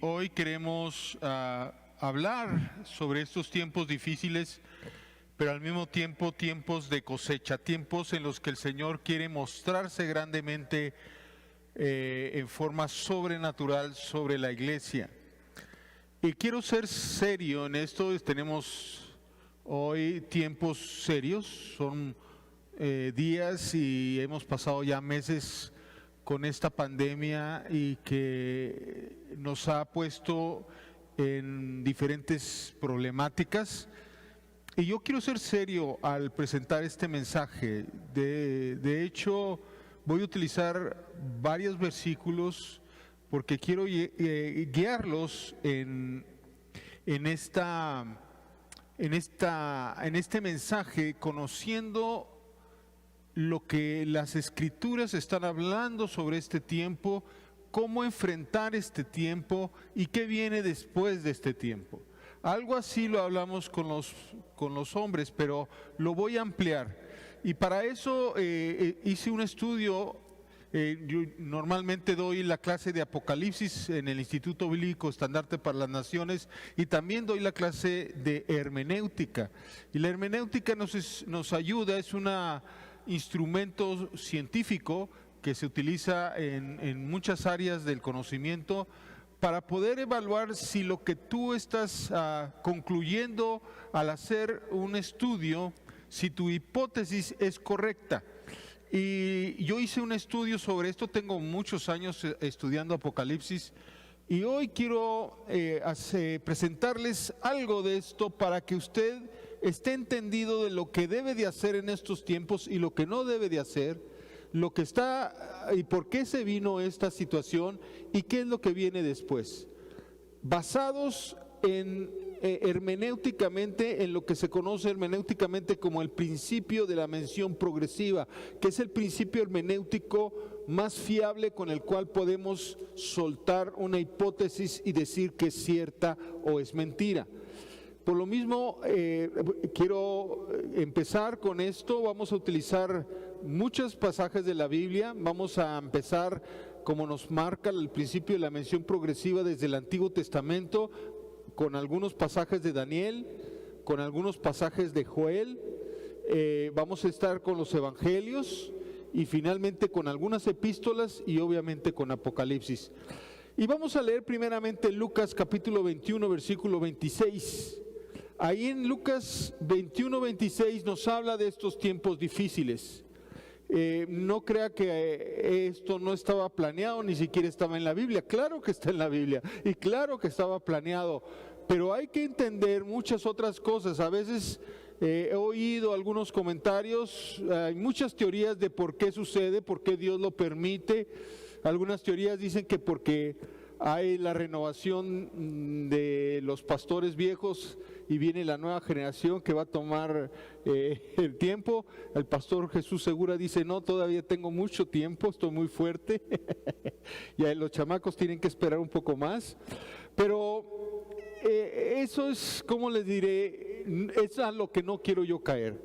Hoy queremos hablar sobre estos tiempos difíciles, pero al mismo tiempo tiempos de cosecha, tiempos en los que el Señor quiere mostrarse grandemente en forma sobrenatural sobre la iglesia. Y quiero ser serio en esto. Tenemos hoy tiempos serios, son días y hemos pasado ya meses con esta pandemia y que nos ha puesto en diferentes problemáticas. Y yo quiero ser serio al presentar este mensaje. De hecho, voy a utilizar varios versículos porque quiero guiarlos en este mensaje, conociendo lo que las Escrituras están hablando sobre este tiempo, cómo enfrentar este tiempo y qué viene después de este tiempo. Algo así lo hablamos con los hombres, pero lo voy a ampliar. Y para eso hice un estudio. Yo normalmente doy la clase de Apocalipsis en el Instituto Bíblico Estandarte para las Naciones, y también doy la clase de hermenéutica. Y la hermenéutica nos ayuda, es un instrumento científico que se utiliza en muchas áreas del conocimiento para poder evaluar si lo que tú estás concluyendo al hacer un estudio, si tu hipótesis es correcta. Y yo hice un estudio sobre esto, tengo muchos años estudiando Apocalipsis, y hoy quiero presentarles algo de esto para que usted esté entendido de lo que debe de hacer en estos tiempos y lo que no debe de hacer, lo que está y por qué se vino esta situación y qué es lo que viene después, basados en hermenéuticamente, en lo que se conoce hermenéuticamente como el principio de la mención progresiva, que es el principio hermenéutico más fiable con el cual podemos soltar una hipótesis y decir que es cierta o es mentira. Por lo mismo, quiero empezar con esto. Vamos a utilizar muchos pasajes de la Biblia. Vamos a empezar, como nos marca el principio de la mención progresiva, desde el Antiguo Testamento, con algunos pasajes de Daniel, con algunos pasajes de Joel. Vamos a estar con los evangelios y finalmente con algunas epístolas y obviamente con Apocalipsis. Y vamos a leer primeramente Lucas capítulo 21, versículo 26. Ahí en Lucas 21, 26 nos habla de estos tiempos difíciles. No crea que esto no estaba planeado, ni siquiera estaba en la Biblia. Claro que está en la Biblia y claro que estaba planeado, pero hay que entender muchas otras cosas. A veces he oído algunos comentarios, hay muchas teorías de por qué sucede, por qué Dios lo permite. Algunas teorías dicen que porque hay la renovación de los pastores viejos y viene la nueva generación que va a tomar el tiempo. El pastor Jesús Segura dice: no, todavía tengo mucho tiempo, estoy muy fuerte. Y los chamacos tienen que esperar un poco más. Pero eso es, como les diré, es a lo que no quiero yo caer.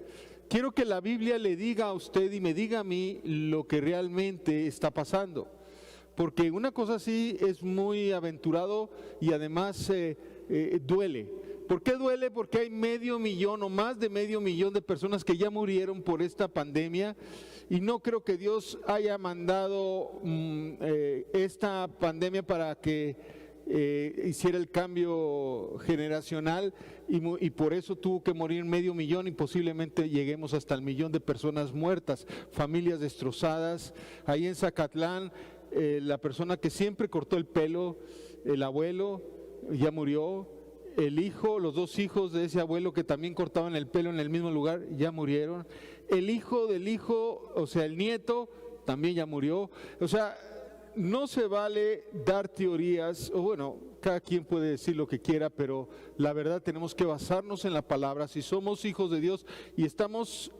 Quiero que la Biblia le diga a usted y me diga a mí lo que realmente está pasando. Porque una cosa así es muy aventurado y además duele. ¿Por qué duele? Porque hay 500,000 o más de 500,000 de personas que ya murieron por esta pandemia, y no creo que Dios haya mandado esta pandemia para que hiciera el cambio generacional, y por eso tuvo que morir 500,000 y posiblemente lleguemos hasta el 1,000,000 de personas muertas, familias destrozadas. Ahí en Zacatlán, la persona que siempre cortó el pelo, el abuelo, ya murió. El hijo, los dos hijos de ese abuelo que también cortaban el pelo en el mismo lugar, ya murieron. El hijo del hijo, o sea, el nieto, también ya murió. O sea, no se vale dar teorías, o bueno, cada quien puede decir lo que quiera, pero la verdad tenemos que basarnos en la palabra. Si somos hijos de Dios y estamos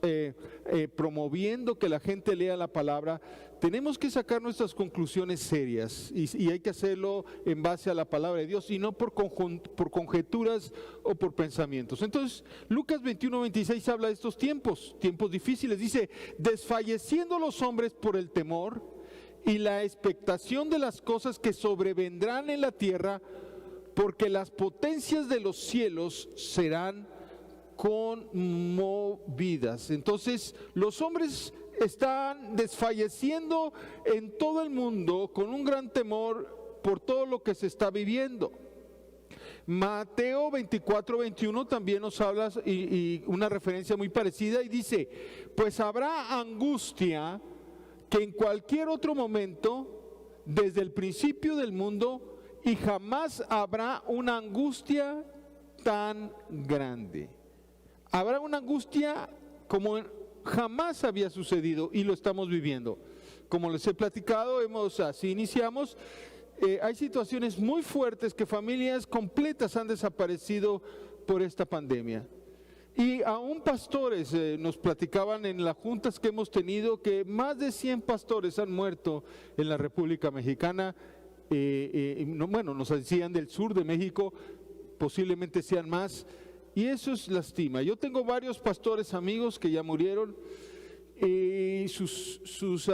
promoviendo que la gente lea la palabra, tenemos que sacar nuestras conclusiones serias, y hay que hacerlo en base a la palabra de Dios y no por conjeturas o por pensamientos. Entonces, Lucas 21, 26 habla de estos tiempos difíciles. Dice: desfalleciendo los hombres por el temor, y la expectación de las cosas que sobrevendrán en la tierra, porque las potencias de los cielos serán conmovidas. Entonces, los hombres están desfalleciendo en todo el mundo con un gran temor por todo lo que se está viviendo. Mateo 24:21 también nos habla y una referencia muy parecida y dice: pues habrá angustia que en cualquier otro momento desde el principio del mundo, y jamás habrá una angustia tan grande. Habrá una angustia como jamás había sucedido y lo estamos viviendo. Como les he platicado, así iniciamos. Hay situaciones muy fuertes que familias completas han desaparecido por esta pandemia. Y aún pastores nos platicaban en las juntas que hemos tenido que más de 100 pastores han muerto en la República Mexicana. Nos decían del sur de México, posiblemente sean más. Y eso es lastima. Yo tengo varios pastores amigos que ya murieron. Sus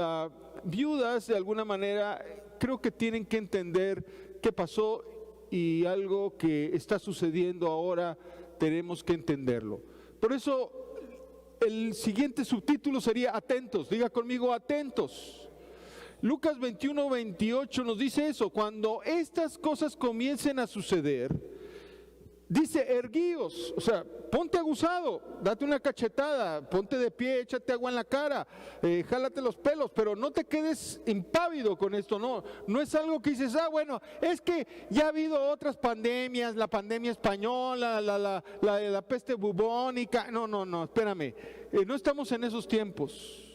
viudas de alguna manera creo que tienen que entender qué pasó y algo que está sucediendo ahora tenemos que entenderlo. Por eso el siguiente subtítulo sería atentos. Diga conmigo, atentos. Lucas 21:28 nos dice eso: cuando estas cosas comiencen a suceder, dice, erguíos, o sea, ponte aguzado, date una cachetada, ponte de pie, échate agua en la cara, jálate los pelos, pero no te quedes impávido con esto. No es algo que dices, bueno, es que ya ha habido otras pandemias, la pandemia española, la peste bubónica. No, espérame, no estamos en esos tiempos.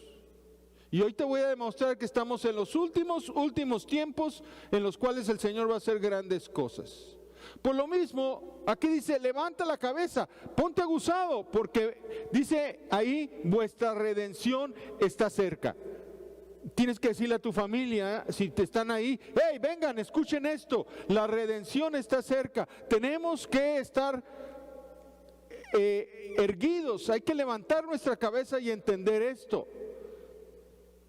Y hoy te voy a demostrar que estamos en los últimos tiempos en los cuales el Señor va a hacer grandes cosas. Por lo mismo, aquí dice, levanta la cabeza, ponte aguzado, porque dice ahí, vuestra redención está cerca. Tienes que decirle a tu familia, si te están ahí, hey, vengan, escuchen esto, la redención está cerca. Tenemos que estar erguidos, hay que levantar nuestra cabeza y entender esto.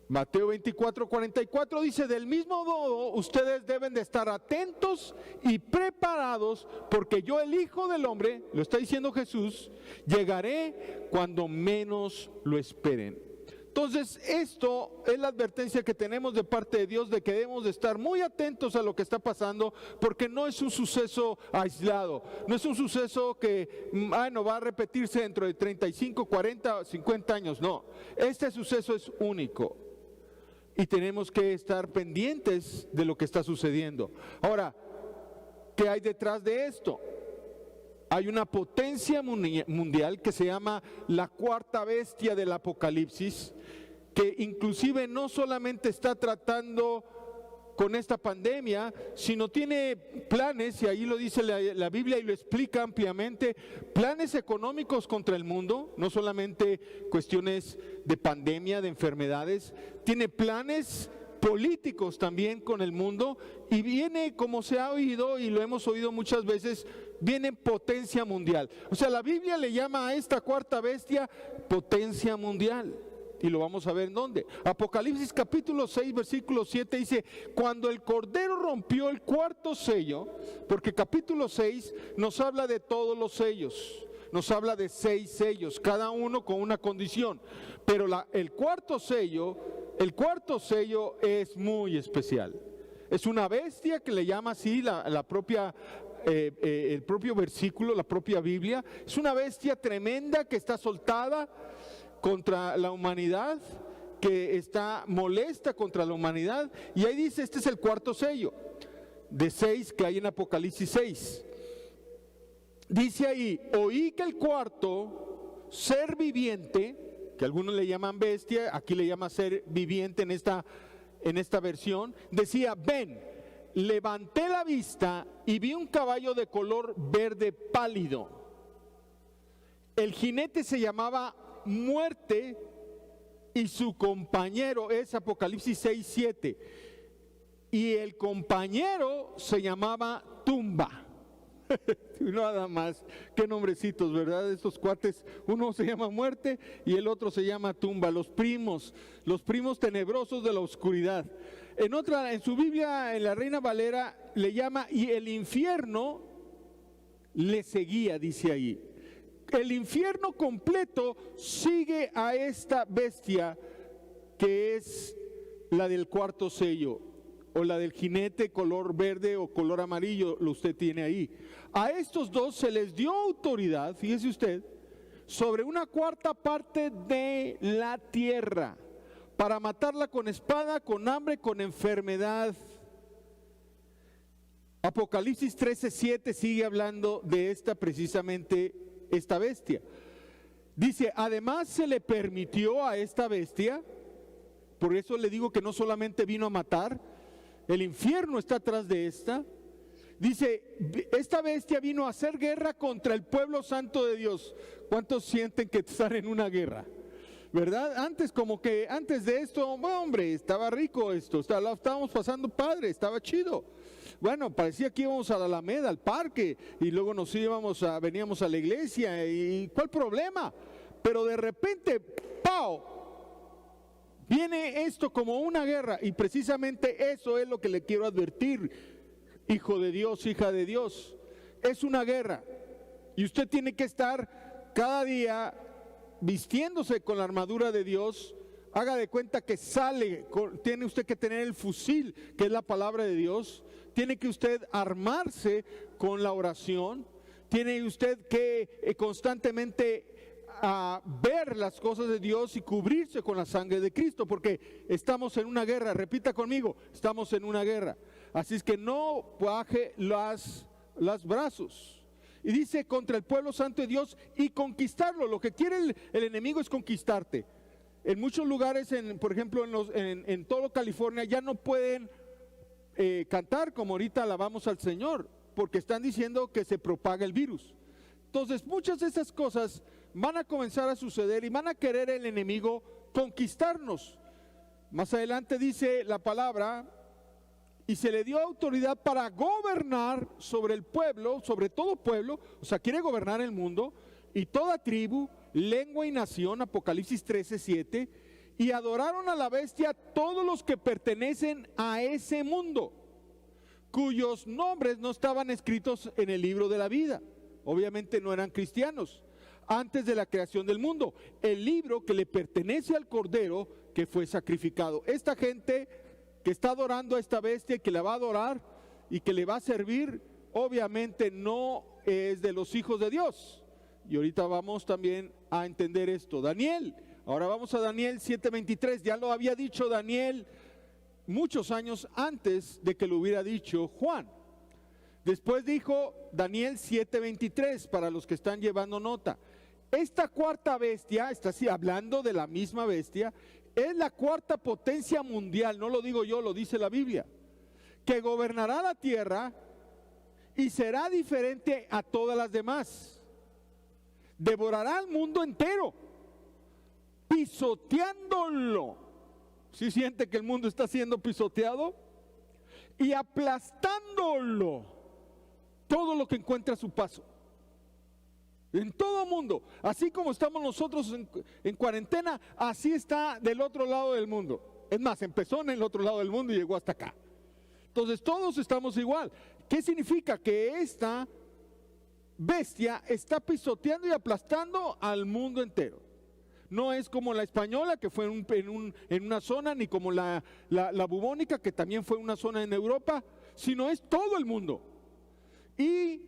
Mateo 24:44 dice, del mismo modo ustedes deben de estar atentos y preparados, porque yo, el Hijo del Hombre, lo está diciendo Jesús, llegaré cuando menos lo esperen. Entonces, esto es la advertencia que tenemos de parte de Dios, de que debemos de estar muy atentos a lo que está pasando, porque no es un suceso aislado, no es un suceso que va a repetirse dentro de 35, 40, 50 años, no. Este suceso es único. Y tenemos que estar pendientes de lo que está sucediendo. Ahora, ¿qué hay detrás de esto? Hay una potencia mundial que se llama la cuarta bestia del Apocalipsis, que inclusive no solamente está tratando con esta pandemia, sino tiene planes, y ahí lo dice la Biblia y lo explica ampliamente, planes económicos contra el mundo, no solamente cuestiones de pandemia, de enfermedades, tiene planes políticos también con el mundo, y viene, como se ha oído y lo hemos oído muchas veces, viene potencia mundial. O sea, la Biblia le llama a esta cuarta bestia potencia mundial. Y lo vamos a ver en dónde. Apocalipsis capítulo 6 versículo 7 dice, cuando el Cordero rompió el cuarto sello, porque capítulo 6 nos habla de todos los sellos, nos habla de 6 sellos, cada uno con una condición, pero el cuarto sello es muy especial. Es una bestia que le llama así el propio versículo, la propia Biblia. Es una bestia tremenda que está soltada contra la humanidad, que está molesta contra la humanidad, y ahí dice, este es el cuarto sello, de 6 que hay en Apocalipsis 6. Dice ahí, oí que el cuarto ser viviente, que algunos le llaman bestia, aquí le llama ser viviente en esta versión, decía, ven, levanté la vista y vi un caballo de color verde pálido. El jinete se llamaba Muerte y su compañero es Apocalipsis 6:7, y el compañero se llamaba Tumba. Nada más, qué nombrecitos, ¿verdad? Estos cuates, uno se llama Muerte y el otro se llama Tumba, los primos tenebrosos de la oscuridad. En su Biblia, en la Reina Valera, le llama, y el infierno le seguía, dice ahí. El infierno completo sigue a esta bestia que es la del cuarto sello, o la del jinete color verde o color amarillo, lo usted tiene ahí. A estos dos se les dio autoridad, fíjese usted, sobre una cuarta parte de la tierra, para matarla con espada, con hambre, con enfermedad. Apocalipsis 13:7 sigue hablando de esta bestia. Dice, además se le permitió a esta bestia, por eso le digo que no solamente vino a matar, el infierno está atrás de esta. Dice, esta bestia vino a hacer guerra contra el pueblo santo de Dios. ¿Cuántos sienten que están en una guerra? ¿Verdad? Antes de esto, hombre, estaba rico esto, estábamos pasando padre, estaba chido. Bueno, parecía que íbamos a la Alameda, al parque, y luego veníamos a la iglesia, y ¿cuál problema? Pero de repente, ¡pau!, viene esto como una guerra, y precisamente eso es lo que le quiero advertir, hijo de Dios, hija de Dios. Es una guerra, y usted tiene que estar cada día vistiéndose con la armadura de Dios. Haga de cuenta que tiene usted que tener el fusil, que es la palabra de Dios. Tiene que usted armarse con la oración. Tiene usted que constantemente ver las cosas de Dios y cubrirse con la sangre de Cristo, porque estamos en una guerra. Repita conmigo, estamos en una guerra. Así es que no baje los brazos. Y dice, contra el pueblo santo de Dios, y conquistarlo. Lo que quiere el enemigo es conquistarte. En muchos lugares, por ejemplo en todo California, ya no pueden cantar como ahorita alabamos al Señor, porque están diciendo que se propaga el virus. Entonces muchas de esas cosas van a comenzar a suceder y van a querer el enemigo conquistarnos. Más adelante dice la palabra, y se le dio autoridad para gobernar sobre el pueblo, sobre todo pueblo, o sea, quiere gobernar el mundo, y toda tribu, lengua y nación, Apocalipsis 13:7, y adoraron a la bestia todos los que pertenecen a ese mundo, cuyos nombres no estaban escritos en el libro de la vida. Obviamente no eran cristianos, antes de la creación del mundo. El libro que le pertenece al Cordero que fue sacrificado. Esta gente que está adorando a esta bestia, que la va a adorar y que le va a servir, obviamente no es de los hijos de Dios. Y ahorita vamos también a entender esto. Daniel, ahora vamos a Daniel 7:23. Ya lo había dicho Daniel muchos años antes de que lo hubiera dicho Juan. Después dijo Daniel 7:23, para los que están llevando nota. Esta cuarta bestia, está así hablando de la misma bestia, es la cuarta potencia mundial, no lo digo yo, lo dice la Biblia, que gobernará la tierra y será diferente a todas las demás. Devorará al mundo entero, pisoteándolo. ¿Sí siente que el mundo está siendo pisoteado? Y aplastándolo, todo lo que encuentra a su paso. En todo el mundo, así como estamos nosotros en cuarentena, así está del otro lado del mundo. Es más, empezó en el otro lado del mundo y llegó hasta acá. Entonces todos estamos igual. ¿Qué significa? Que esta bestia está pisoteando y aplastando al mundo entero. No es como la española, que fue en una zona, ni como la bubónica, que también fue una zona en Europa, sino es todo el mundo. Y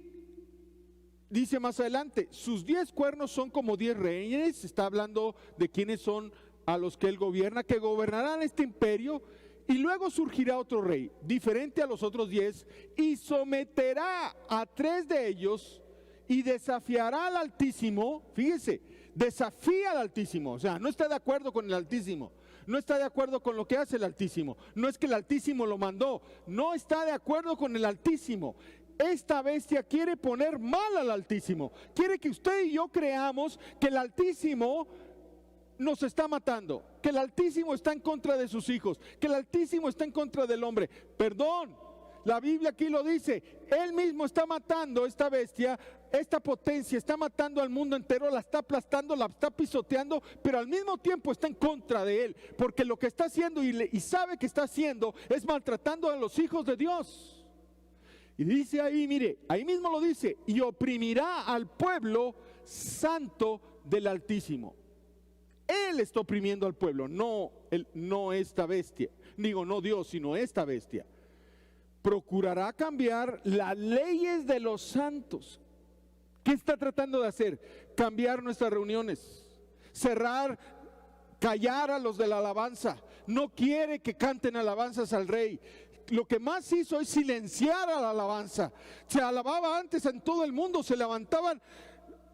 dice más adelante, sus 10 cuernos son como 10 reyes. Está hablando de quiénes son a los que él gobierna, que gobernarán este imperio. Y luego surgirá otro rey, diferente a los otros 10, y someterá a 3 de ellos y desafiará al Altísimo. Fíjese, desafía al Altísimo. O sea, no está de acuerdo con el Altísimo, no está de acuerdo con lo que hace el Altísimo. No es que el Altísimo lo mandó, no está de acuerdo con el Altísimo. Esta bestia quiere poner mal al Altísimo. Quiere que usted y yo creamos que el Altísimo nos está matando, que el Altísimo está en contra de sus hijos, que el Altísimo está en contra del hombre. Perdón, La Biblia aquí lo dice. Él mismo está matando esta bestia, esta potencia, está matando al mundo entero, la está aplastando, la está pisoteando, pero al mismo tiempo está en contra de él, porque lo que está haciendo y sabe que está haciendo es maltratando a los hijos de Dios. Y dice ahí, mire, ahí mismo lo dice, y oprimirá al pueblo santo del Altísimo. Él está oprimiendo al pueblo, no esta bestia. Digo, no Dios, sino esta bestia. Procurará cambiar las leyes de los santos. ¿Qué está tratando de hacer? Cambiar nuestras reuniones, cerrar, callar a los de la alabanza. No quiere que canten alabanzas al rey. Lo que más hizo es silenciar a la alabanza. Se alababa antes en todo el mundo, se levantaban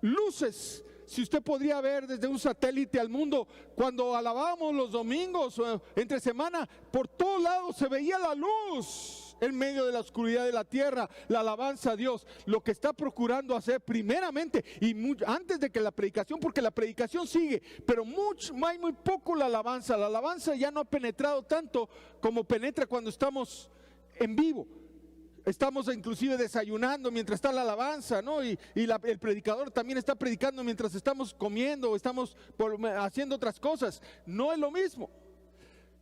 luces. Si usted podría ver desde un satélite al mundo, cuando alabábamos los domingos, entre semana, por todos lados se veía la luz en medio de la oscuridad de la tierra, la alabanza a Dios. Lo que está procurando hacer primeramente y antes de que la predicación, porque la predicación sigue, pero hay muy poco la alabanza ya no ha penetrado tanto como penetra cuando estamos en vivo. Estamos inclusive desayunando mientras está la alabanza, ¿no? Y el predicador también está predicando mientras estamos comiendo o estamos haciendo otras cosas. No es lo mismo.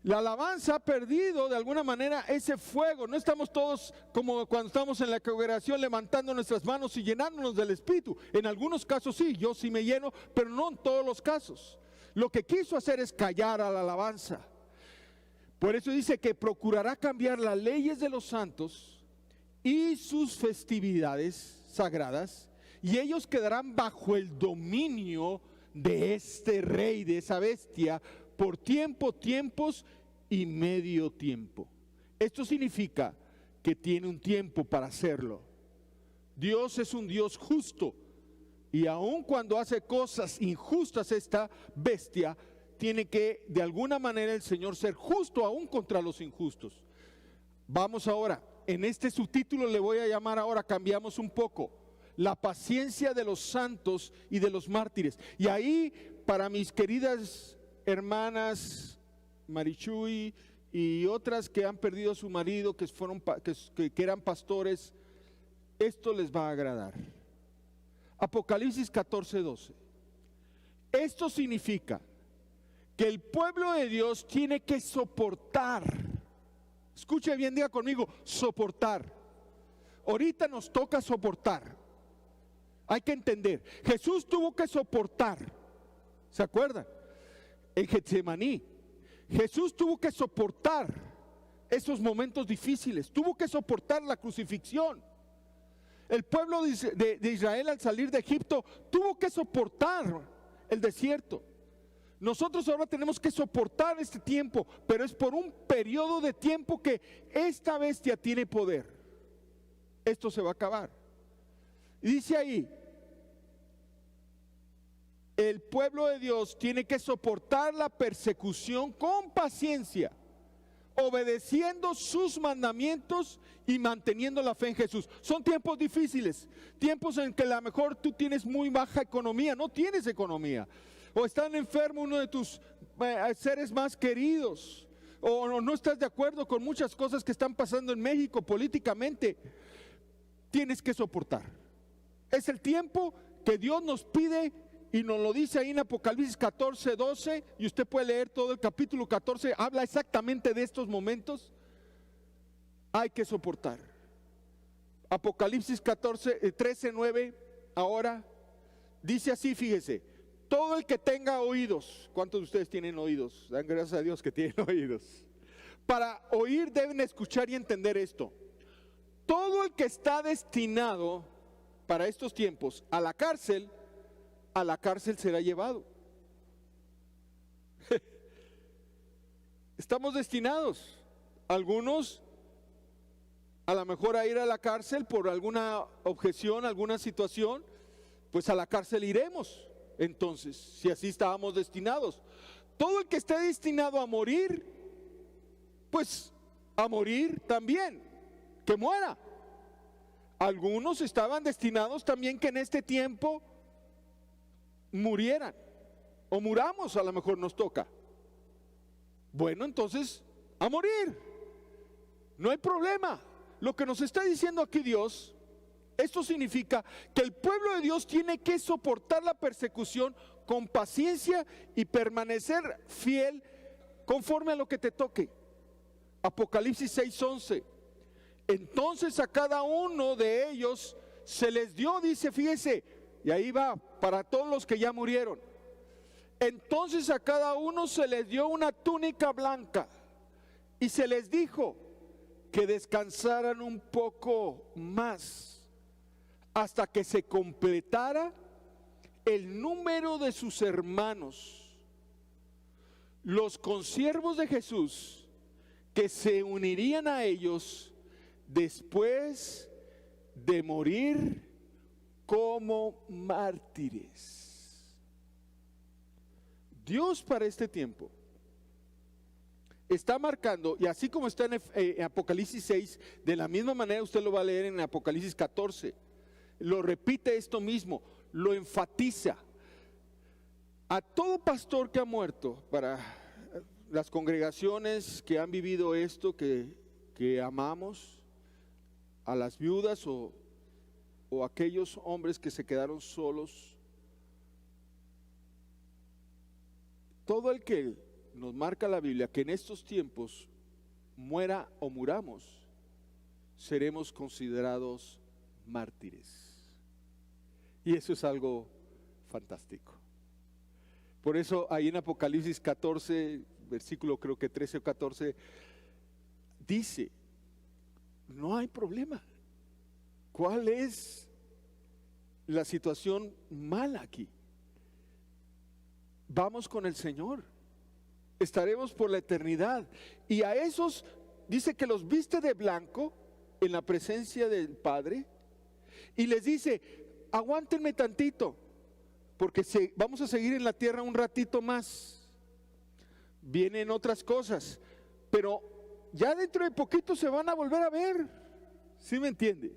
La alabanza ha perdido de alguna manera ese fuego. No estamos todos como cuando estamos en la congregación levantando nuestras manos y llenándonos del Espíritu. En algunos casos sí, yo sí me lleno, pero no en todos los casos. Lo que quiso hacer es callar a la alabanza. Por eso dice que procurará cambiar las leyes de los santos y sus festividades sagradas, y ellos quedarán bajo el dominio de este rey, de esa bestia, por tiempos y medio tiempo. Esto significa que tiene un tiempo para hacerlo. Dios es un Dios justo, y aun cuando hace cosas injustas esta bestia, tiene que de alguna manera el Señor ser justo aún contra los injustos. Vamos ahora. En este subtítulo le voy a llamar ahora, cambiamos un poco, la paciencia de los santos y de los mártires. Y ahí, para mis queridas hermanas Marichuy y otras que han perdido a su marido, que eran pastores, esto les va a agradar. Apocalipsis 14:12. Esto significa que el pueblo de Dios tiene que soportar. Escuche bien, diga conmigo, soportar. Ahorita nos toca soportar. Hay que entender, Jesús tuvo que soportar. ¿Se acuerdan? En Getsemaní, Jesús tuvo que soportar esos momentos difíciles. Tuvo que soportar la crucifixión. El pueblo de Israel al salir de Egipto tuvo que soportar el desierto. Nosotros ahora tenemos que soportar este tiempo, pero es por un periodo de tiempo que esta bestia tiene poder. Esto se va a acabar. Y dice ahí, el pueblo de Dios tiene que soportar la persecución con paciencia, obedeciendo sus mandamientos y manteniendo la fe en Jesús. Son tiempos difíciles, tiempos en que a lo mejor tú tienes muy baja economía, no tienes economía. O están enfermo uno de tus seres más queridos, o no estás de acuerdo con muchas cosas que están pasando en México políticamente. Tienes que soportar. Es el tiempo que Dios nos pide y nos lo dice ahí en Apocalipsis 14:12, y usted puede leer todo el capítulo 14, habla exactamente de estos momentos. Hay que soportar. Apocalipsis 13:9 ahora dice así, fíjese. Todo el que tenga oídos, ¿cuántos de ustedes tienen oídos? Dan gracias a Dios que tienen oídos. Para oír deben escuchar y entender esto. Todo el que está destinado para estos tiempos a la cárcel será llevado. Estamos destinados, algunos a lo mejor a ir a la cárcel por alguna objeción, alguna situación, pues a la cárcel iremos. Entonces, si así estábamos destinados, todo el que esté destinado a morir, pues a morir también, que muera. Algunos estaban destinados también que en este tiempo murieran, o muramos, a lo mejor nos toca. Bueno, entonces, a morir, no hay problema. lo que nos está diciendo aquí Dios, esto significa que el pueblo de Dios tiene que soportar la persecución con paciencia y permanecer fiel conforme a lo que te toque. Apocalipsis 6:11. Entonces a cada uno de ellos se les dio, dice, fíjese, y ahí va, para todos los que ya murieron. Entonces a cada uno se les dio una túnica blanca y se les dijo que descansaran un poco más hasta que se completara el número de sus hermanos, los consiervos de Jesús, que se unirían a ellos después de morir como mártires. Dios para este tiempo está marcando, y así como está en Apocalipsis 6, de la misma manera usted lo va a leer en Apocalipsis 14, lo repite esto mismo, lo enfatiza. A todo pastor que ha muerto, para las congregaciones que han vivido esto, que amamos, a las viudas o aquellos hombres que se quedaron solos, todo el que nos marca la Biblia que en estos tiempos muera o muramos, seremos considerados mártires. Y eso es algo fantástico. Por eso ahí en Apocalipsis 14, versículo creo que 13 o 14, dice, no hay problema. ¿Cuál es la situación mala aquí? Vamos con el Señor, estaremos por la eternidad. Y a esos dice que los viste de blanco en la presencia del Padre y les dice, aguántenme tantito, porque vamos a seguir en la tierra un ratito más. Vienen otras cosas, pero ya dentro de poquito se van a volver a ver. ¿Sí me entiende?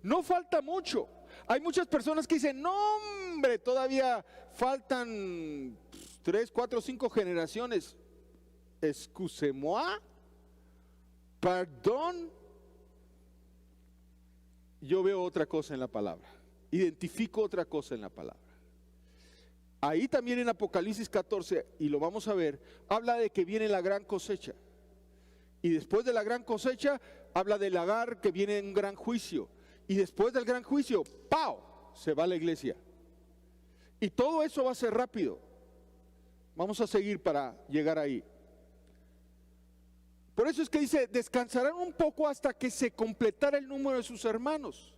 No falta mucho. Hay muchas personas que dicen, no hombre, todavía faltan 3, 4, 5 generaciones. Excusez-moi, perdón. Yo veo otra cosa en la palabra, identifico otra cosa en la palabra. Ahí también en Apocalipsis 14, y lo vamos a ver, habla de que viene la gran cosecha. Y después de la gran cosecha, habla del lagar, que viene un gran juicio. Y después del gran juicio, ¡pau!, se va la iglesia. Y todo eso va a ser rápido. Vamos a seguir para llegar ahí. Por eso es que dice, descansarán un poco hasta que se completara el número de sus hermanos.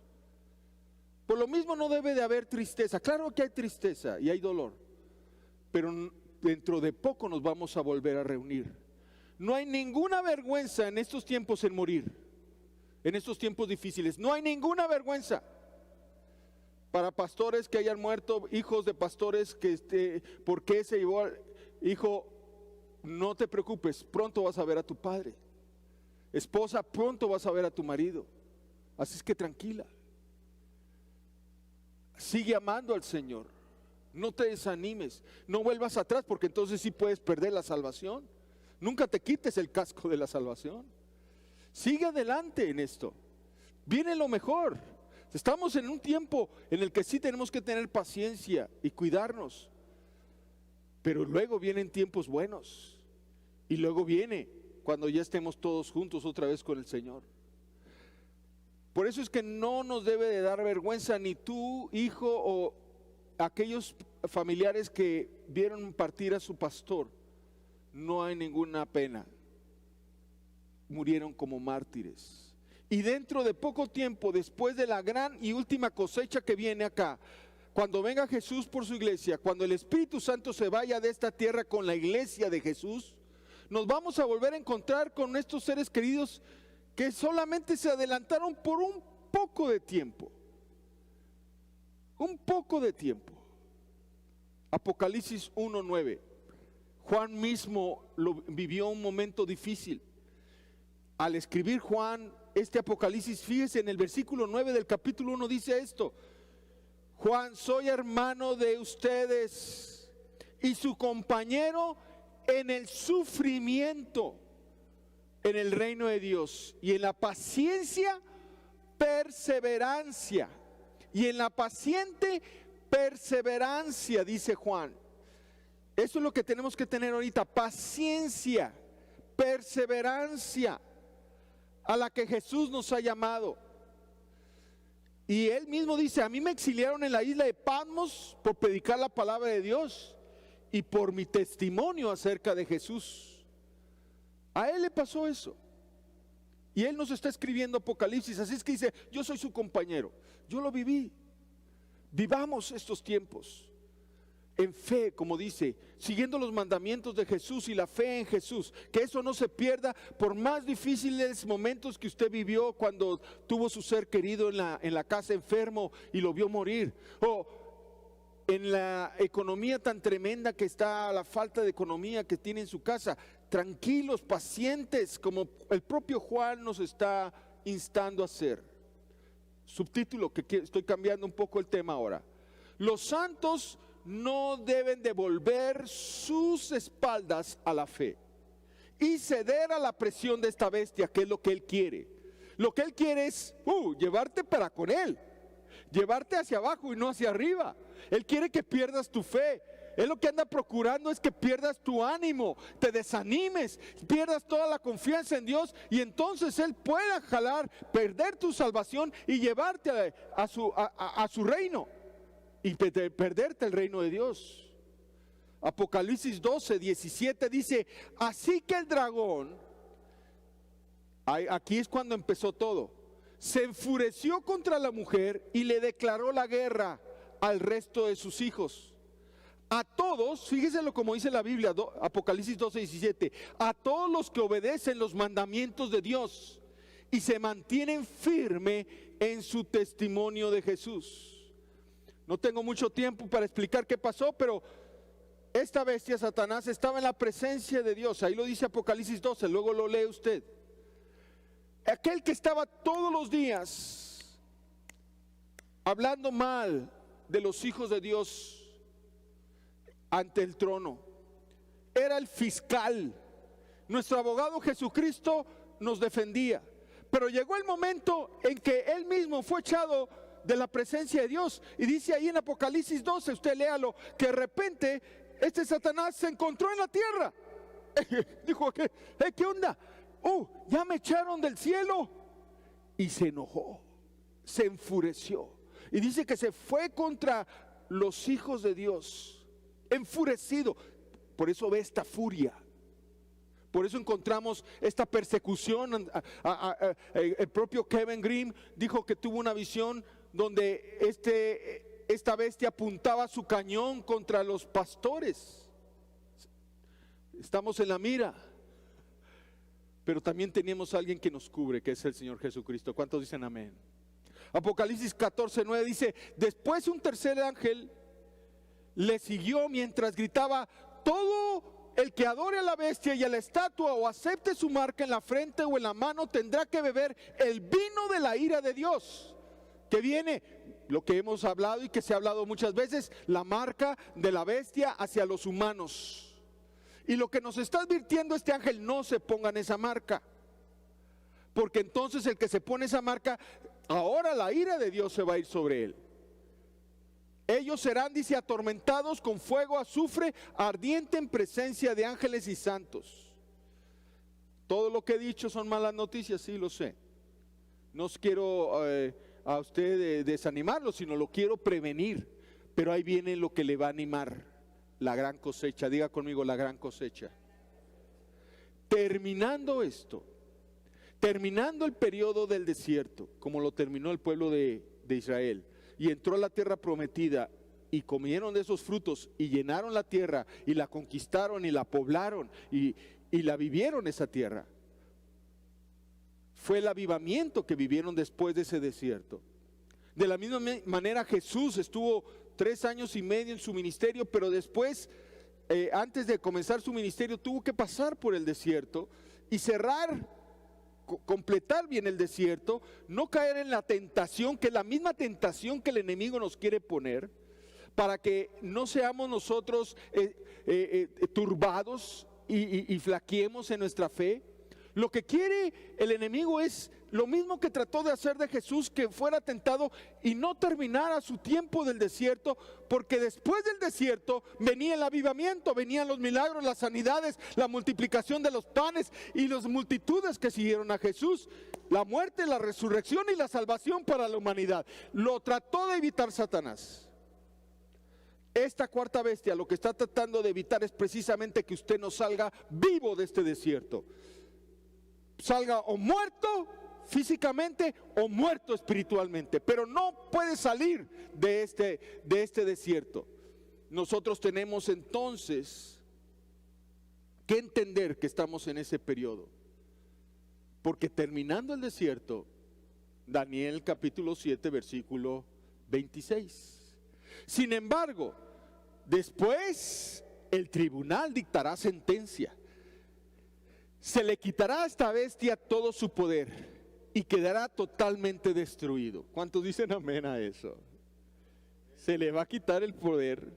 Por lo mismo no debe de haber tristeza. Claro que hay tristeza y hay dolor, pero dentro de poco nos vamos a volver a reunir. No hay ninguna vergüenza en estos tiempos en morir, en estos tiempos difíciles. No hay ninguna vergüenza. Para pastores que hayan muerto, hijos de pastores que ¿por qué se llevó al hijo? No te preocupes, pronto vas a ver a tu padre. Esposa, pronto vas a ver a tu marido. Así es que tranquila. Sigue amando al Señor. No te desanimes. No vuelvas atrás, porque entonces sí puedes perder la salvación. Nunca te quites el casco de la salvación. Sigue adelante en esto. Viene lo mejor. Estamos en un tiempo en el que sí tenemos que tener paciencia y cuidarnos. Pero luego vienen tiempos buenos. Y luego viene cuando ya estemos todos juntos otra vez con el Señor. Por eso es que no nos debe de dar vergüenza ni tu hijo o aquellos familiares que vieron partir a su pastor. No hay ninguna pena. Murieron como mártires. Y dentro de poco tiempo, después de la gran y última cosecha que viene acá, cuando venga Jesús por su iglesia, cuando el Espíritu Santo se vaya de esta tierra con la iglesia de Jesús, nos vamos a volver a encontrar con estos seres queridos que solamente se adelantaron por un poco de tiempo. Un poco de tiempo. Apocalipsis 1:9. Juan mismo vivió un momento difícil. Al escribir Juan este Apocalipsis, fíjese en el versículo 9 del capítulo 1 dice esto: Juan, soy hermano de ustedes y su compañero en el sufrimiento en el reino de Dios, y en la paciencia, perseverancia, y en la paciente perseverancia, dice Juan. Eso es lo que tenemos que tener ahorita: paciencia, perseverancia, a la que Jesús nos ha llamado. Y él mismo dice: a mí me exiliaron en la isla de Patmos por predicar la palabra de Dios y por mi testimonio acerca de Jesús. A él le pasó eso. Y él nos está escribiendo Apocalipsis. Así es que dice: yo soy su compañero, yo lo viví. Vivamos estos tiempos en fe, como dice, siguiendo los mandamientos de Jesús y la fe en Jesús. Que eso no se pierda, por más difíciles momentos que usted vivió cuando tuvo su ser querido en la casa enfermo y lo vio morir, o en la economía tan tremenda que está, la falta de economía que tiene en su casa. Tranquilos, pacientes, como el propio Juan nos está instando a hacer. Subtítulo, que estoy cambiando un poco el tema ahora: los santos no deben devolver sus espaldas a la fe y ceder a la presión de esta bestia, que es lo que él quiere. Lo que él quiere es llevarte para con él, llevarte hacia abajo y no hacia arriba. Él quiere que pierdas tu fe. Él lo que anda procurando es que pierdas tu ánimo, te desanimes, pierdas toda la confianza en Dios, y entonces Él pueda jalar, perder tu salvación y llevarte a su reino, y perderte el reino de Dios. Apocalipsis 12, 17 dice: así que el dragón, aquí es cuando empezó todo, se enfureció contra la mujer y le declaró la guerra al resto de sus hijos. A todos, fíjese como dice la Biblia, Apocalipsis 12, 17, a todos los que obedecen los mandamientos de Dios y se mantienen firme en su testimonio de Jesús. No tengo mucho tiempo para explicar qué pasó, pero esta bestia, Satanás, estaba en la presencia de Dios. Ahí lo dice Apocalipsis 12, luego lo lee usted. Aquel que estaba todos los días hablando mal de los hijos de Dios ante el trono, era el fiscal. Nuestro abogado Jesucristo nos defendía, pero llegó el momento en que él mismo fue echado de la presencia de Dios. Y dice ahí en Apocalipsis 12, usted léalo, que de repente este Satanás se encontró en la tierra. Dijo: ¿qué onda? Ya me echaron del cielo. Y se enojó, se enfureció, y dice que se fue contra los hijos de Dios, enfurecido. Por eso ve esta furia, por eso encontramos esta persecución. El propio Kevin Green dijo que tuvo una visión donde esta bestia apuntaba su cañón contra los pastores. Estamos en la mira, pero también tenemos a alguien que nos cubre, que es el Señor Jesucristo. ¿Cuántos dicen amén? Apocalipsis 14, 9 dice: después un tercer ángel le siguió mientras gritaba: todo el que adore a la bestia y a la estatua o acepte su marca en la frente o en la mano tendrá que beber el vino de la ira de Dios, que viene, lo que hemos hablado y que se ha hablado muchas veces, la marca de la bestia hacia los humanos. Y lo que nos está advirtiendo este ángel: no se pongan esa marca, porque entonces el que se pone esa marca, ahora la ira de Dios se va a ir sobre él. Ellos serán, dice, atormentados con fuego, azufre ardiente en presencia de ángeles y santos. Todo lo que he dicho son malas noticias, sí lo sé. No quiero a usted desanimarlo, sino lo quiero prevenir. Pero ahí viene lo que le va a animar: la gran cosecha. Diga conmigo: la gran cosecha. Terminando esto, terminando el periodo del desierto, como lo terminó el pueblo de Israel, y entró a la tierra prometida, y comieron de esos frutos, y llenaron la tierra, y la conquistaron, y la poblaron, y la vivieron esa tierra. Fue el avivamiento que vivieron después de ese desierto. De la misma manera, Jesús estuvo 3 años y medio en su ministerio, pero después, antes de comenzar su ministerio, tuvo que pasar por el desierto y completar bien el desierto, no caer en la tentación, que es la misma tentación que el enemigo nos quiere poner, para que no seamos nosotros turbados y flaqueemos en nuestra fe. Lo que quiere el enemigo es lo mismo que trató de hacer de Jesús, que fuera tentado y no terminara su tiempo del desierto, porque después del desierto venía el avivamiento, venían los milagros, las sanidades, la multiplicación de los panes y las multitudes que siguieron a Jesús, la muerte, la resurrección y la salvación para la humanidad. Lo trató de evitar Satanás. Esta cuarta bestia lo que está tratando de evitar es precisamente que usted no salga vivo de este desierto. Salga o muerto físicamente o muerto espiritualmente, pero no puede salir de este desierto. Nosotros tenemos entonces que entender que estamos en ese periodo, porque terminando el desierto, Daniel capítulo 7 versículo 26. Sin embargo, después el tribunal dictará sentencia. Se le quitará a esta bestia todo su poder y quedará totalmente destruido. ¿Cuántos dicen amén a eso? Se le va a quitar el poder.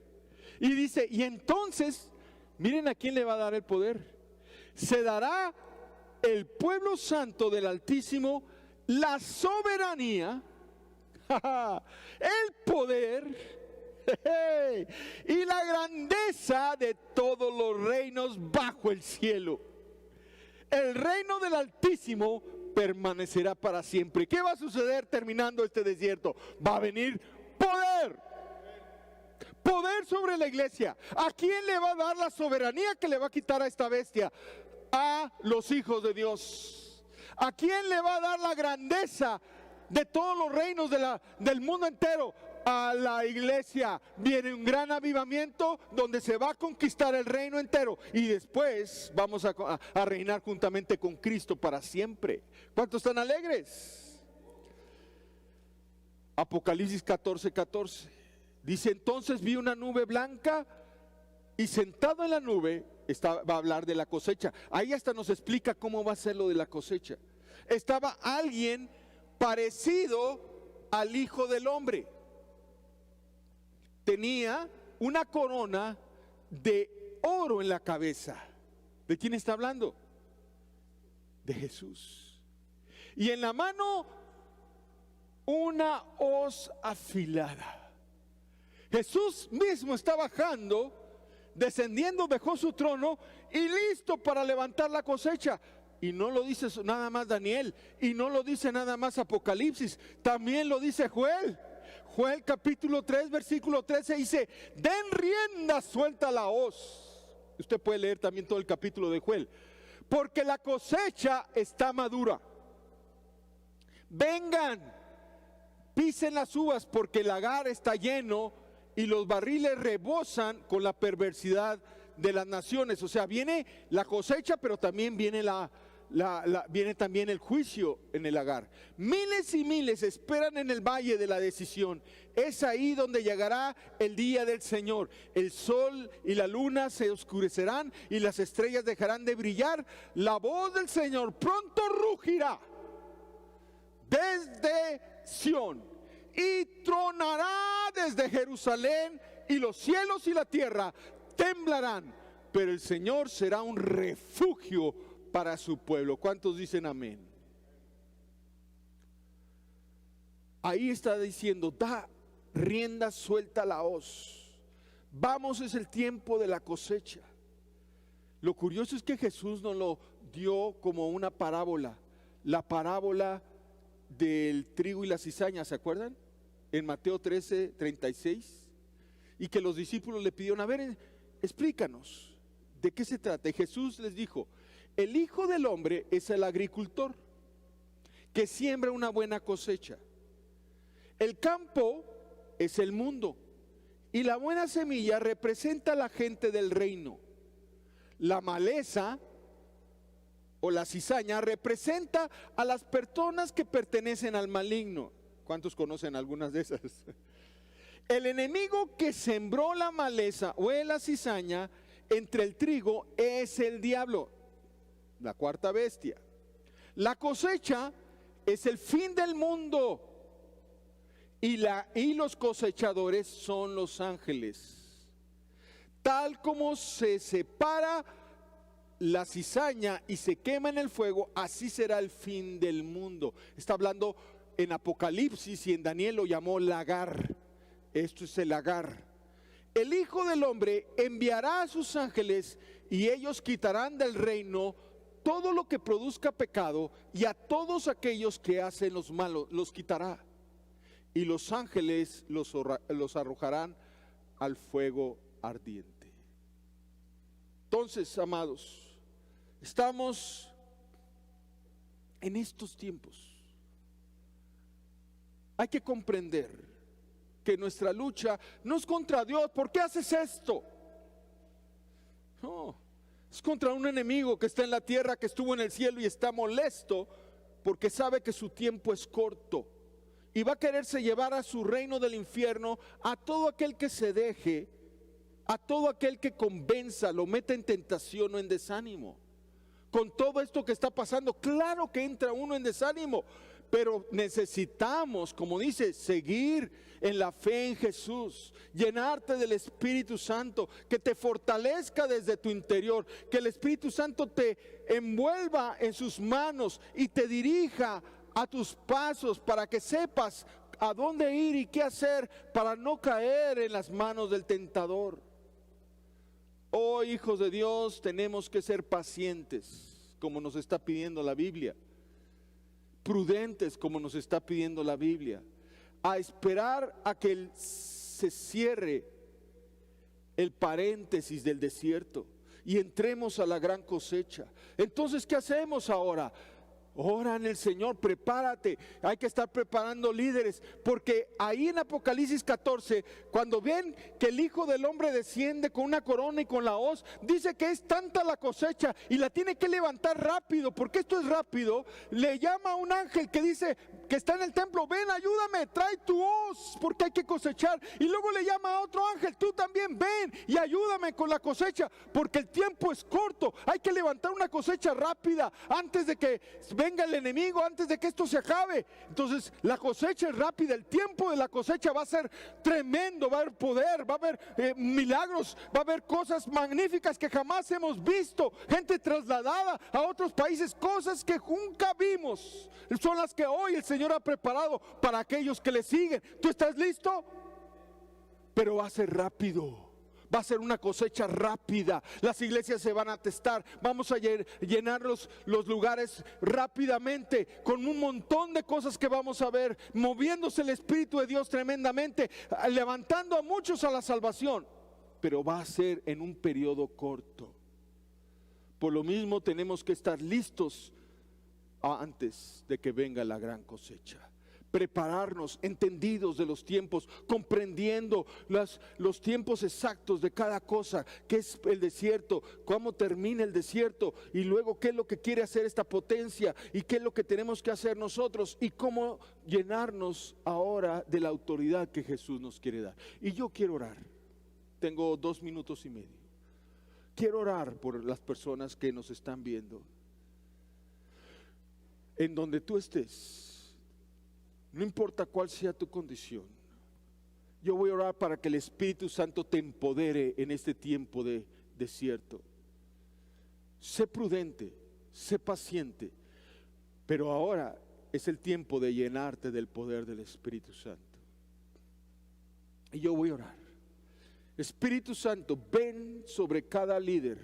Y dice, y entonces, miren a quién le va a dar el poder. Se dará el pueblo santo del Altísimo la soberanía, el poder y la grandeza de todos los reinos bajo el cielo. El reino del Altísimo permanecerá para siempre. ¿Qué va a suceder terminando este desierto? Va a venir poder. Poder sobre la iglesia. ¿A quién le va a dar la soberanía que le va a quitar a esta bestia? A los hijos de Dios. ¿A quién le va a dar la grandeza de todos los reinos del mundo entero? A la iglesia. Viene un gran avivamiento donde se va a conquistar el reino entero y después vamos a reinar juntamente con Cristo para siempre. ¿Cuántos están alegres? Apocalipsis 14:14 dice, entonces vi una nube blanca y sentado en la nube va a hablar de la cosecha. Ahí hasta nos explica cómo va a ser lo de la cosecha. Estaba alguien parecido al Hijo del Hombre. Tenía una corona de oro en la cabeza. ¿De quién está hablando? De Jesús. Y en la mano una hoz afilada. Jesús mismo está bajando, descendiendo, dejó su trono y listo para levantar la cosecha. Y no lo dice nada más Daniel, y no lo dice nada más Apocalipsis, también lo dice Joel. Joel capítulo 3 versículo 13 dice, den rienda suelta a la hoz. Usted puede leer también todo el capítulo de Joel. Porque la cosecha está madura. Vengan, pisen las uvas porque el lagar está lleno y los barriles rebosan con la perversidad de las naciones. O sea, viene la cosecha, pero también viene viene también el juicio en el lagar. Miles y miles esperan en el valle de la decisión. Es ahí donde llegará el día del Señor. El sol y la luna se oscurecerán y las estrellas dejarán de brillar. La voz del Señor pronto rugirá desde Sión y tronará desde Jerusalén, y los cielos y la tierra temblarán, pero el Señor será un refugio para su pueblo. ¿Cuántos dicen amén? Ahí está diciendo, da rienda suelta a la hoz. Vamos, es el tiempo de la cosecha. Lo curioso es que Jesús nos lo dio como una parábola. La parábola del trigo y la cizaña, ¿se acuerdan? En Mateo 13:36. Y que los discípulos le pidieron, a ver, explícanos, ¿de qué se trata? Y Jesús les dijo, el Hijo del Hombre es el agricultor que siembra una buena cosecha. El campo es el mundo y la buena semilla representa a la gente del reino. La maleza o la cizaña representa a las personas que pertenecen al maligno. ¿Cuántos conocen algunas de esas? El enemigo que sembró la maleza o la cizaña entre el trigo es el diablo, la cuarta bestia. La cosecha es el fin del mundo y los cosechadores son los ángeles. Tal como se separa la cizaña y se quema en el fuego, así será el fin del mundo. Está hablando en Apocalipsis, y en Daniel lo llamó lagar. Esto es el lagar. El Hijo del Hombre enviará a sus ángeles y ellos quitarán del reino todo lo que produzca pecado, y a todos aquellos que hacen los malos los quitará. Y los ángeles los arrojarán al fuego ardiente. Entonces, amados, estamos en estos tiempos. Hay que comprender que nuestra lucha no es contra Dios. ¿Por qué haces esto? No, es contra un enemigo que está en la tierra, que estuvo en el cielo y está molesto porque sabe que su tiempo es corto. Y va a quererse llevar a su reino del infierno a todo aquel que se deje, a todo aquel que convenza, lo meta en tentación o en desánimo. Con todo esto que está pasando, claro que entra uno en desánimo, pero necesitamos, como dice, seguir en la fe en Jesús, llenarte del Espíritu Santo, que te fortalezca desde tu interior, que el Espíritu Santo te envuelva en sus manos y te dirija a tus pasos, para que sepas a dónde ir y qué hacer para no caer en las manos del tentador. Oh, hijos de Dios, tenemos que ser pacientes, como nos está pidiendo la Biblia, prudentes, como nos está pidiendo la Biblia, a esperar a que se cierre el paréntesis del desierto y entremos a la gran cosecha. Entonces, ¿qué hacemos ahora? Ora en el Señor, prepárate. Hay que estar preparando líderes, porque ahí en Apocalipsis 14, cuando ven que el Hijo del Hombre desciende con una corona y con la hoz, dice que es tanta la cosecha y la tiene que levantar rápido, porque esto es rápido. Le llama a un ángel que dice, que está en el templo: ven, ayúdame, trae tu hoz, porque hay que cosechar. Y luego le llama a otro ángel: tú también ven y ayúdame con la cosecha, porque el tiempo es corto. Hay que levantar una cosecha rápida antes de que venga el enemigo, antes de que esto se acabe. Entonces la cosecha es rápida, el tiempo de la cosecha va a ser tremendo, va a haber poder, va a haber milagros, va a haber cosas magníficas que jamás hemos visto, gente trasladada a otros países, cosas que nunca vimos, son las que hoy el Señor ha preparado para aquellos que le siguen. ¿Tú estás listo? Pero va a ser rápido. Va a ser una cosecha rápida. Las iglesias se van a atestar. Vamos a llenar los lugares rápidamente, con un montón de cosas que vamos a ver, moviéndose el Espíritu de Dios tremendamente, levantando a muchos a la salvación. Pero va a ser en un periodo corto. Por lo mismo tenemos que estar listos antes de que venga la gran cosecha. Prepararnos, entendidos de los tiempos, comprendiendo los tiempos exactos de cada cosa, qué es el desierto, cómo termina el desierto, y luego qué es lo que quiere hacer esta potencia, y qué es lo que tenemos que hacer nosotros, y cómo llenarnos ahora de la autoridad que Jesús nos quiere dar. Y yo quiero orar. Tengo 2 minutos y medio. Quiero orar por las personas que nos están viendo. En donde tú estés, no importa cuál sea tu condición, yo voy a orar para que el Espíritu Santo te empodere en este tiempo de desierto. Sé prudente, sé paciente, pero ahora es el tiempo de llenarte del poder del Espíritu Santo. Y yo voy a orar. Espíritu Santo, ven sobre cada líder,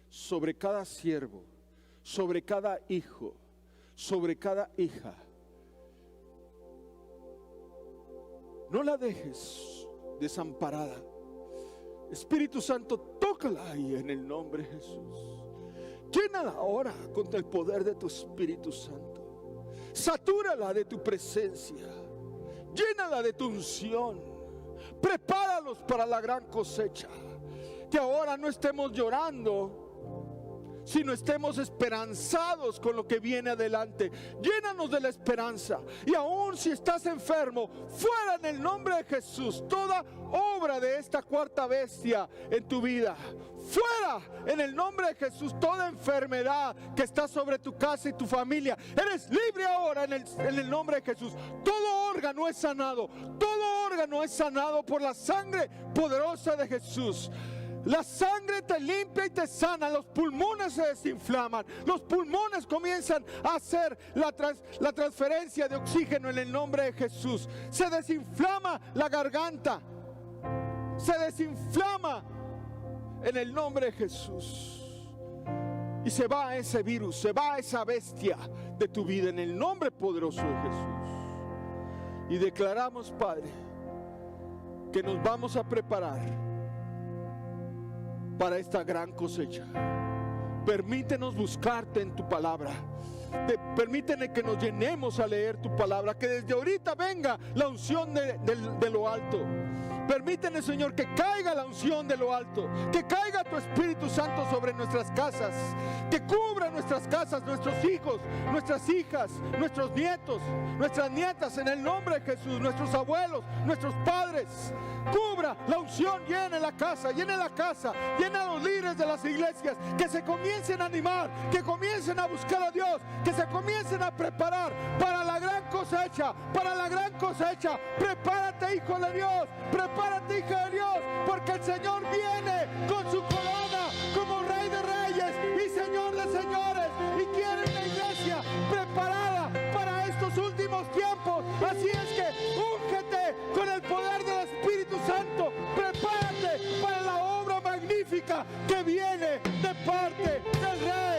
sobre cada siervo, sobre cada hijo, sobre cada hija. No la dejes desamparada. Espíritu Santo, tócala ahí en el nombre de Jesús. Llénala ahora con el poder de tu Espíritu Santo. Satúrala de tu presencia. Llénala de tu unción. Prepáralos para la gran cosecha. Que ahora no estemos llorando, sino estemos esperanzados con lo que viene adelante. Llénanos de la esperanza. Y aún si estás enfermo, fuera en el nombre de Jesús toda obra de esta cuarta bestia en tu vida. Fuera en el nombre de Jesús toda enfermedad que está sobre tu casa y tu familia. Eres libre ahora en el nombre de Jesús. Todo órgano es sanado. Todo órgano es sanado por la sangre poderosa de Jesús. La sangre te limpia y te sana. Los pulmones se desinflaman. Los pulmones comienzan a hacer la transferencia de oxígeno en el nombre de Jesús. Se desinflama la garganta. Se desinflama en el nombre de Jesús. Y se va ese virus, se va esa bestia de tu vida en el nombre poderoso de Jesús. Y declaramos, Padre, que nos vamos a preparar para esta gran cosecha. Permítenos buscarte en tu palabra. Permíteme que nos llenemos a leer tu palabra, que desde ahorita venga la unción de lo alto. Permíteme, Señor, que caiga la unción de lo alto, que caiga tu Espíritu Santo sobre nuestras casas, que cubra nuestras casas, nuestros hijos, nuestras hijas, nuestros nietos, nuestras nietas, en el nombre de Jesús, nuestros abuelos, nuestros padres. Cubra la unción, llena la casa, llena a los líderes de las iglesias, que se comiencen a animar, que comiencen a buscar a Dios, que se comiencen a preparar para la gran cosecha, para la gran cosecha. Prepárate, hijo de Dios, prepárate, hija de Dios, porque el Señor viene con su corona como Rey de Reyes y Señor de Señores, y quiere una iglesia preparada para estos últimos tiempos. Así es que úngete con el poder del Espíritu Santo. Prepárate para la obra magnífica que viene de parte del Rey